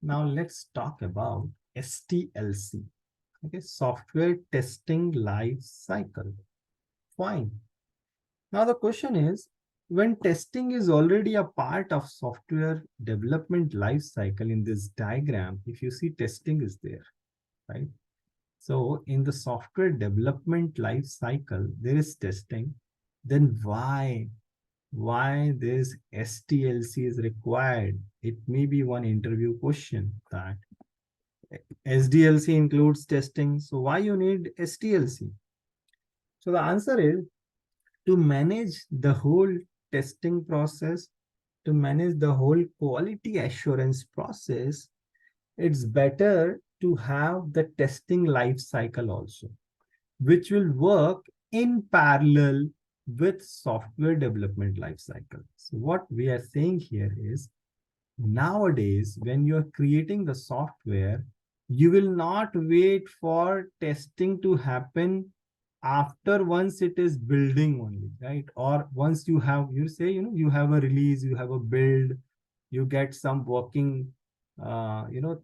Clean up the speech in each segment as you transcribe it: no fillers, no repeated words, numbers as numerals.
Now let's talk about STLC. Okay, software testing life cycle. Fine. Now the question is, when testing is already a part of software development life cycle in this diagram, if you see testing is there, right? So in the software development life cycle, there is testing. Then why this STLC is required? It may be one interview question that SDLC includes testing. So why you need STLC? So the answer is to manage the whole testing process, to manage the whole quality assurance process, it's better to have the testing life cycle also, which will work in parallel with software development life cycle. So what we are saying here is nowadays, when you're creating the software, you will not wait for testing to happen after once it is building only, right? Or once you have, you say, you have a release, you have a build, you get some working,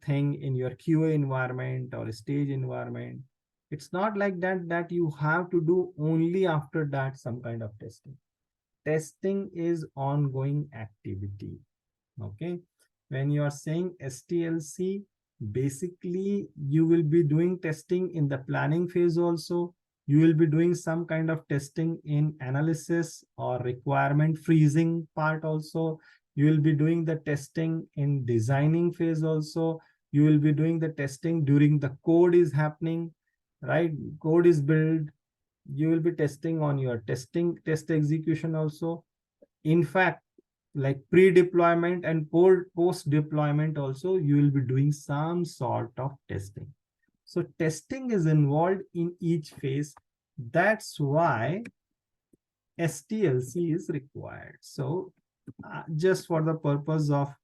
thing in your QA environment or stage environment. It's not like that you have to do only after that some kind of testing. Testing is ongoing activity. Okay, when you are saying STLC, basically you will be doing testing in the planning phase also. You will be doing some kind of testing in analysis or requirement freezing part also. You will be doing the testing in designing phase also. You will be doing the testing during the code is happening, right? Code is built. You will be testing on your test execution also. In fact, like pre-deployment and post-deployment also, you will be doing some sort of testing. So testing is involved in each phase. That's why STLC is required. So just for the purpose of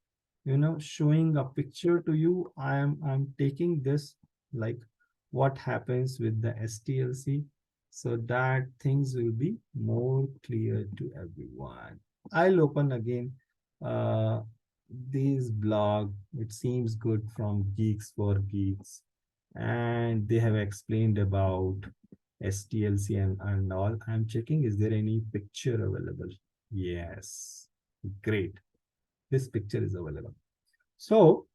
showing a picture to you, I'm taking this like what happens with the STLC so that things will be more clear to everyone. I'll open again this blog. It seems good from Geeks for Geeks, and they have explained about STLC and all. I'm checking, is there any picture available? Yes, great. This picture is available. So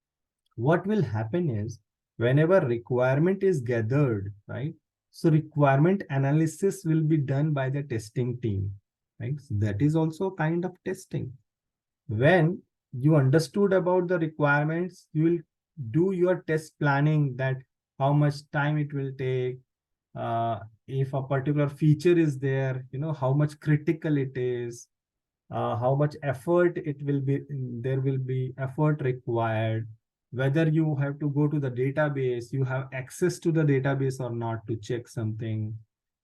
what will happen is whenever requirement is gathered, right? So requirement analysis will be done by the testing team, right? So that is also kind of testing. When you understood about the requirements, you will do your test planning, that how much time it will take, if a particular feature is there, how much critical it is, how much effort it will be, there will be effort required, whether you have to go to the database, you have access to the database or not to check something.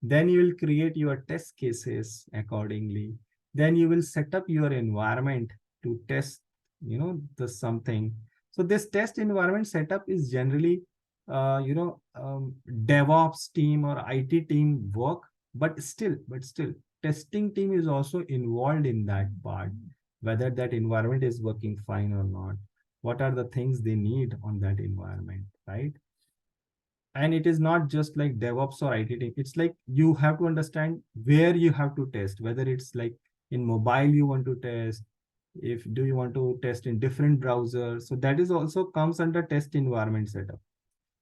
Then you will create your test cases accordingly. Then you will set up your environment to test, the something. So this test environment setup is generally, DevOps team or IT team work, but still, testing team is also involved in that part, whether that environment is working fine or not, what are the things they need on that environment, right? And it is not just like DevOps or IT team. It's like you have to understand where you have to test, whether it's like in mobile you want to test, if do you want to test in different browsers. So that is also comes under test environment setup.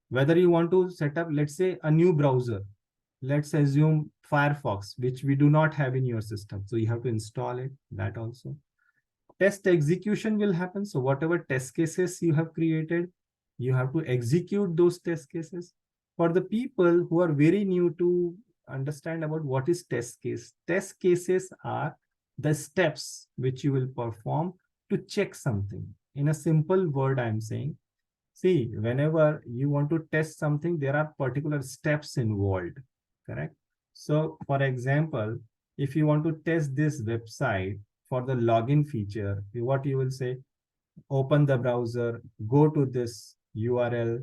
Whether you want to set up, let's say, a new browser, let's assume Firefox, which we do not have in your system. So you have to install it, that also. Test execution will happen. So whatever test cases you have created, you have to execute those test cases. For the people who are very new to understand about what is test cases are the steps which you will perform to check something. In a simple word, I'm saying, see, whenever you want to test something, there are particular steps involved, correct? So for example, if you want to test this website for the login feature, what you will say, open the browser, go to this URL,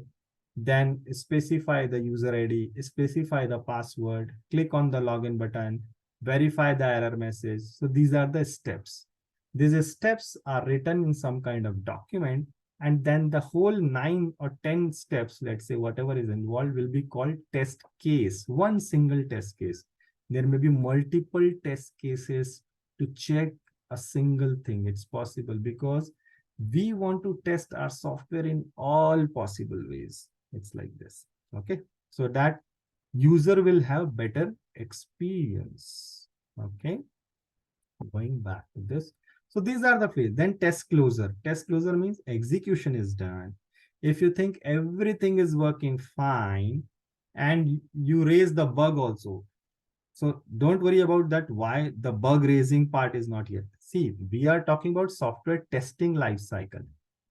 then specify the user ID, specify the password, click on the login button, verify the error message. So these are the steps. These steps are written in some kind of document, And then the whole 9 or 10 steps, let's say whatever is involved, will be called test case, one single test case. There may be multiple test cases to check a single thing. It's possible because we want to test our software in all possible ways. It's like this. Okay. So that user will have better experience. Okay. Going back to this. So these are the phase. Then test closure. Test closure means execution is done. If you think everything is working fine and you raise the bug also, so don't worry about that, why the bug raising part is not yet. See, we are talking about software testing life cycle.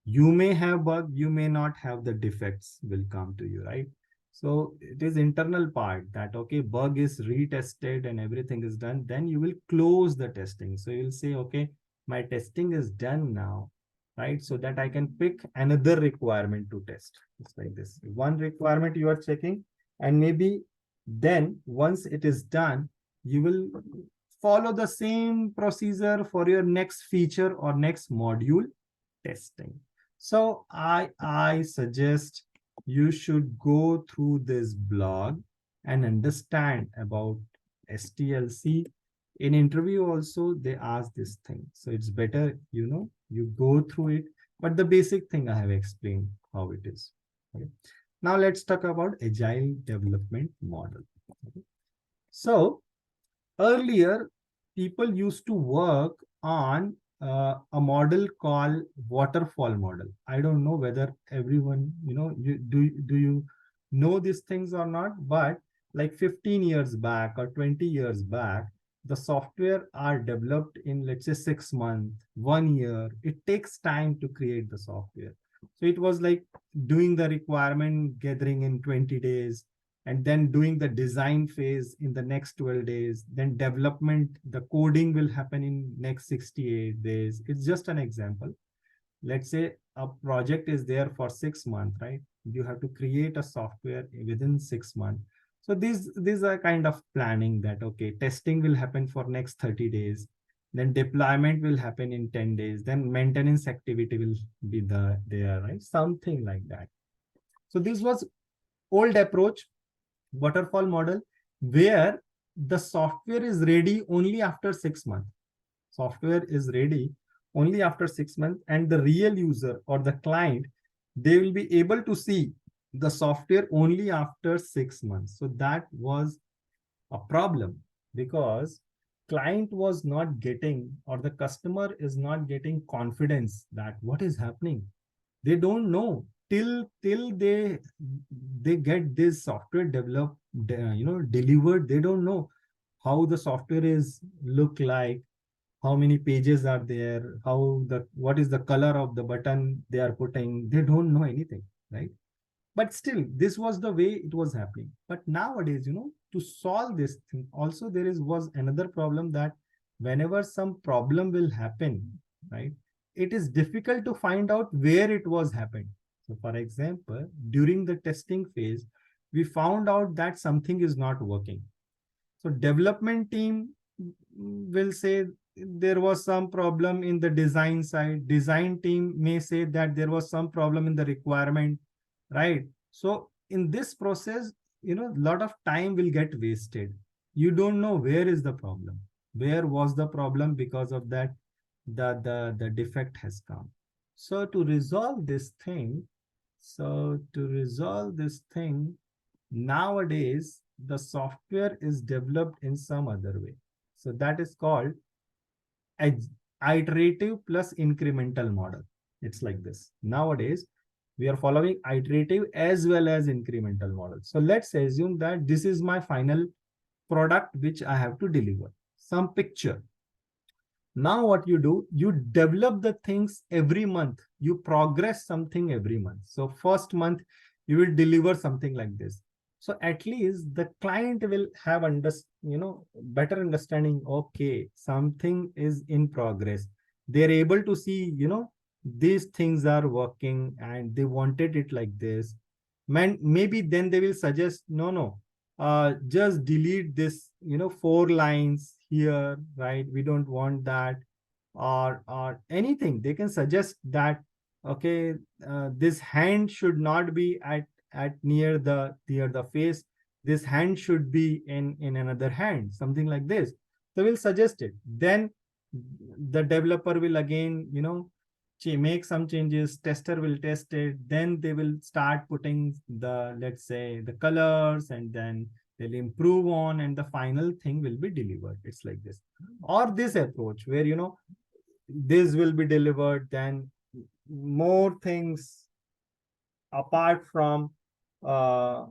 You may have bug, you may not have, the defects will come to you, right? So it is internal part that, okay, bug is retested and everything is done. Then you will close the testing. So you will say, okay, my testing is done now, right? So that I can pick another requirement to test. It's like this. One requirement you are checking, and maybe then once it is done, you will follow the same procedure for your next feature or next module testing. So I suggest you should go through this blog and understand about STLC. In interview also, they ask this thing. So it's better, you go through it. But the basic thing I have explained how it is. Okay. Now let's talk about agile development model. Okay. So earlier, people used to work on a model called waterfall model. I don't know whether everyone, do you know these things or not, but like 15 years back or 20 years back, the software are developed in, let's say, 6 months, 1 year. It takes time to create the software. So it was like doing the requirement gathering in 20 days, and then doing the design phase in the next 12 days, then development, the coding will happen in next 68 days. It's just an example. Let's say a project is there for 6 months, right? You have to create a software within 6 months. So these are kind of planning that, okay, testing will happen for next 30 days. Then deployment will happen in 10 days. Then maintenance activity will be there, right? Something like that. So this was old approach, waterfall model, where the software is ready only after 6 months. Software is ready only after 6 months, and the real user or the client, they will be able to see the software only after 6 months. So that was a problem, because client was not getting, or the customer is not getting confidence that what is happening. They don't know till they get this software developed, delivered. They don't know how the software is look like, how many pages are there, what is the color of the button they are putting. They don't know anything, right? But still, this was the way it was happening. But nowadays, to solve this thing, also there was another problem, that whenever some problem will happen, right, it is difficult to find out where it was happened. So for example, during the testing phase, we found out that something is not working. So development team will say there was some problem in the design side. Design team may say that there was some problem in the requirement, right? So in this process, a lot of time will get wasted. You don't know where is the problem, where was the problem, because of that the defect has come. So to resolve this thing, nowadays the software is developed in some other way. So that is called iterative plus incremental model. It's like this. Nowadays, we are following iterative as well as incremental model. So let's assume that this is my final product which I have to deliver, some picture. Now what you do, you develop the things every month. You progress something every month. So first month, you will deliver something like this. So at least the client will have better understanding. Okay, something is in progress. They're able to see, these things are working and they wanted it like this. Maybe then they will suggest, no, just delete this, 4 lines here, right? We don't want that, or anything. They can suggest that Okay, this hand should not be at near the face. This hand should be in another hand, something like this. So we'll suggest it. Then the developer will again, make some changes. Tester will test it. Then they will start putting the, let's say, the colors, and then they'll improve on, and the final thing will be delivered. It's like this. Or this approach where, this will be delivered, then more things apart from uh,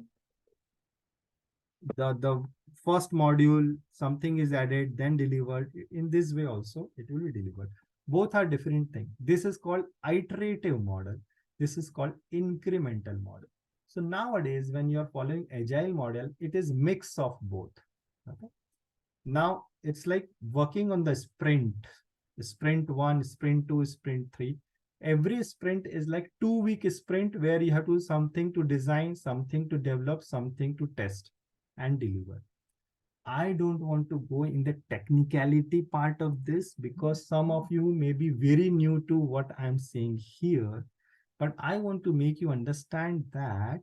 the first module, something is added, then delivered. In this way also it will be delivered. Both are different things. This is called iterative model, this is called incremental model. So nowadays when you are following agile model, it is mix of both. Okay, now it's like working on the sprint 1, sprint 2, sprint 3. Every sprint is like 2-week sprint where you have to something to design, something to develop, something to test and deliver. I don't want to go in the technicality part of this because some of you may be very new to what I'm saying here, but I want to make you understand that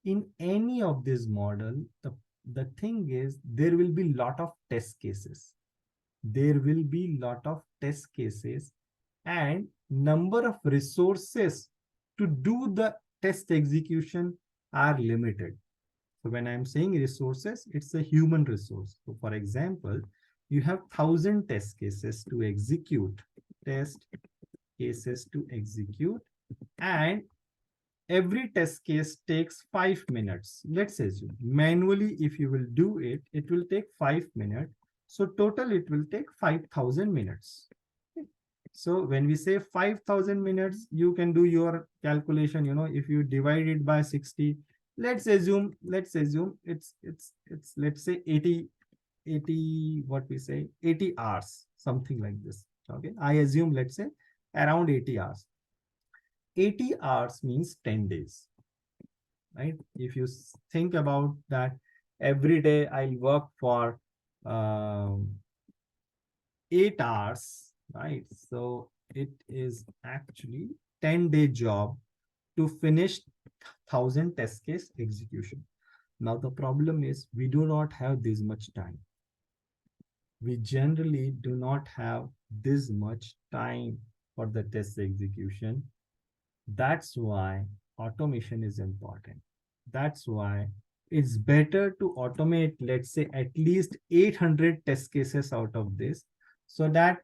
in any of this model, the thing is there will be lot of test cases. There will be lot of test cases, and number of resources to do the test execution are limited. So when I'm saying resources, it's a human resource. So for example, you have 1,000 test cases to execute, and every test case takes 5 minutes. Let's assume manually, if you will do it, it will take 5 minutes. So total, it will take 5,000 minutes. So when we say 5,000 minutes, you can do your calculation. If you divide it by 60, let's assume it's let's say 80, what we say, 80 hours, something like this. Okay, I assume, let's say, around 80 hours. 80 hours means 10 days, right? If you think about that, every day I'll work for 8 hours, right? So it is actually 10-day job to finish 1,000 test case execution. Now the problem is we do not have this much time. We generally do not have this much time for the test execution. That's why automation is important. That's why it's better to automate, let's say, at least 800 test cases out of this, so that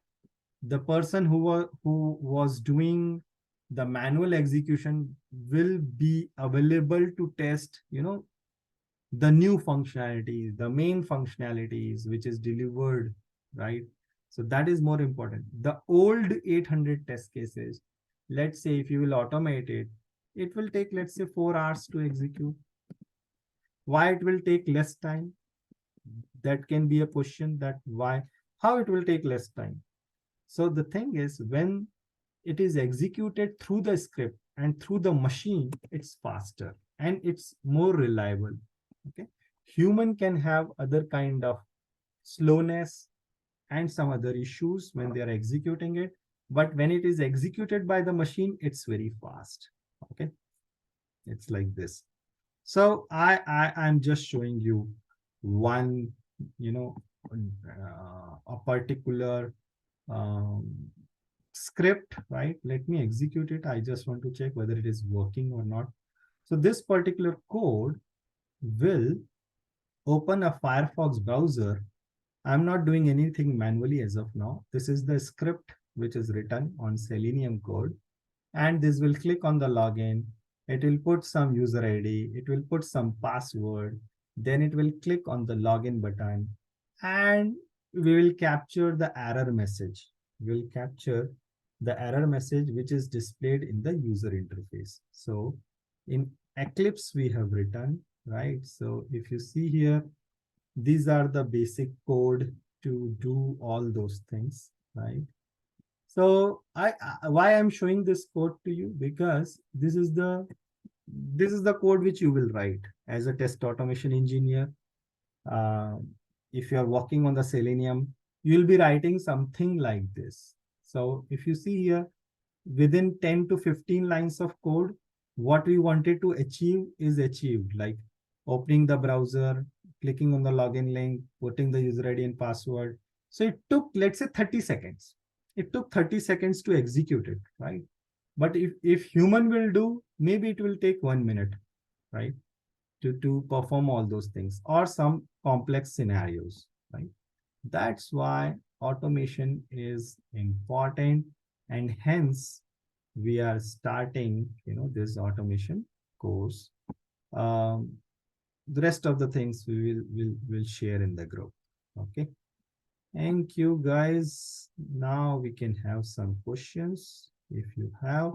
the person who was doing the manual execution will be available to test, the new functionalities, the main functionalities which is delivered, right? So that is more important. The old 800 test cases, let's say if you will automate it, it will take, let's say, 4 hours to execute. Why it will take less time? That can be a question, that why, how it will take less time. So the thing is, when it is executed through the script and through the machine, it's faster and it's more reliable. Okay, human can have other kind of slowness and some other issues when they are executing it, but when it is executed by the machine, it's very fast. Okay, it's like this. So I'm just showing you one, a particular um, script, right? Let me execute it. I just want to check whether it is working or not. So this particular code will open a Firefox browser. I'm not doing anything manually as of now. This is the script which is written on Selenium code. And this will click on the login. It will put some user ID. It will put some password. Then it will click on the login button. And we will capture the error message. We'll capture the error message which is displayed in the user interface. So in Eclipse, we have written, right? So if you see here, these are the basic code to do all those things, right? So why I'm showing this code to you, because this is the code which you will write as a test automation engineer. Uh, if you are working on the Selenium, you'll be writing something like this. So if you see here, within 10 to 15 lines of code, what we wanted to achieve is achieved, like opening the browser, clicking on the login link, putting the user ID and password. So it took, let's say, 30 seconds. It took 30 seconds to execute it, right? But if human will do, maybe it will take 1 minute, right? To perform all those things or some complex scenarios, right? That's why automation is important, and hence we are starting, this automation course. Um, the rest of the things we will share in the group. Okay. Thank you, guys. Now we can have some questions if you have.